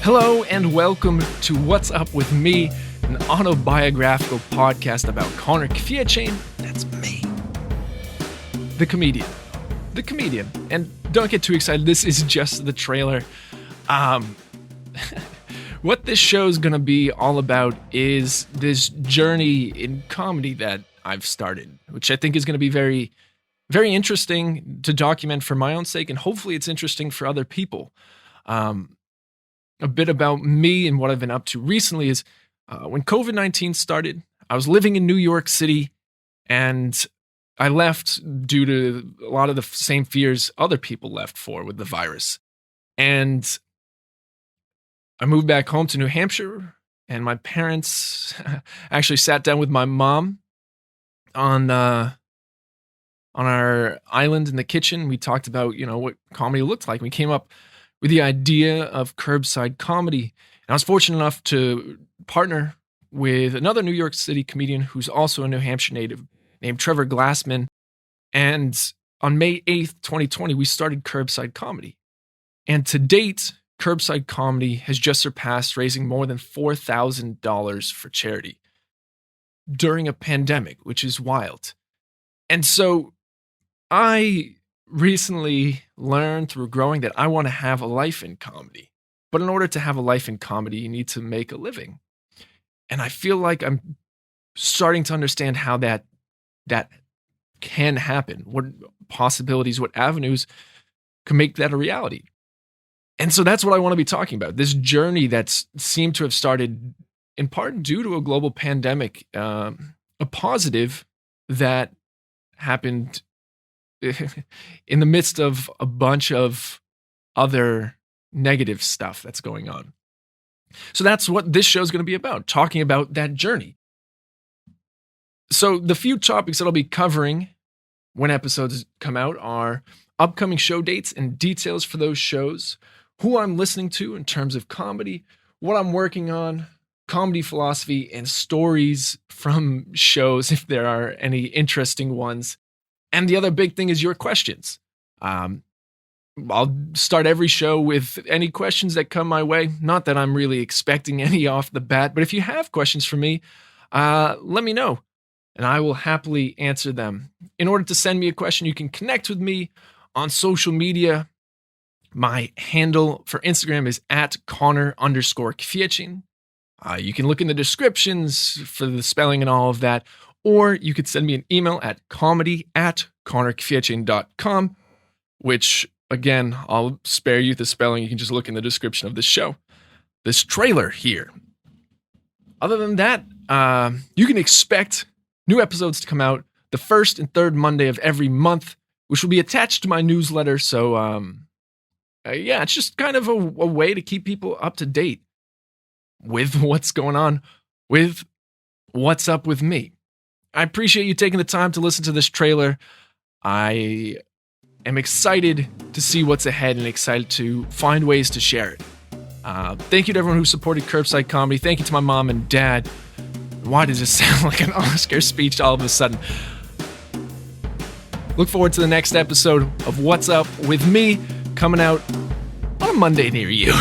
Hello and welcome to What's Up With Me, an autobiographical podcast about Connor Kwiecien, that's me, the comedian. And don't get too excited, this is just the trailer. What this show is going to be all about is this journey in comedy that I've started, which I think is going to be very, very interesting to document for my own sake, and hopefully it's interesting for other people. A bit about me and what I've been up to recently is when COVID-19 started, I was living in New York City and I left due to a lot of the same fears other people left for with the virus. And I moved back home to New Hampshire, and my parents actually sat down with my mom on our island in the kitchen. We talked about, what comedy looked like. We came up with the idea of Curbside Comedy. And I was fortunate enough to partner with another New York City comedian who's also a New Hampshire native named Trevor Glassman. And on May 8th, 2020, we started Curbside Comedy. And to date, Curbside Comedy has just surpassed raising more than $4,000 for charity during a pandemic, which is wild. And so I recently learned through growing that I want to have a life in comedy. But in order to have a life in comedy, you need to make a living. And I feel like I'm starting to understand how that can happen, what possibilities, what avenues can make that a reality. And so that's what I want to be talking about, this journey that's seemed to have started in part due to a global pandemic, a positive that happened in the midst of a bunch of other negative stuff that's going on. So that's what this show is going to be about, talking about that journey. So the few topics that I'll be covering when episodes come out are upcoming show dates and details for those shows, who I'm listening to in terms of comedy, what I'm working on, comedy philosophy, and stories from shows, if there are any interesting ones. And the other big thing is your questions. I'll start every show with any questions that come my way. Not that I'm really expecting any off the bat, but if you have questions for me, let me know, and I will happily answer them. In order to send me a question, you can connect with me on social media. My handle for Instagram is @Connor_Kwiecien. You can look in the descriptions for the spelling and all of that. Or you could send me an email at comedy@connorkwiecien.com, which, again, I'll spare you the spelling. You can just look in the description of this show, this trailer here. Other than that, you can expect new episodes to come out the first and third Monday of every month, which will be attached to my newsletter. So, it's just kind of a way to keep people up to date with what's going on, with what's up with me. I appreciate you taking the time to listen to this trailer. I am excited to see what's ahead and excited to find ways to share it. Thank you to everyone who supported Curbside Comedy. Thank you to my mom and dad. Why does this sound like an Oscar speech all of a sudden? Look forward to the next episode of What's Up With Me, coming out on a Monday near you.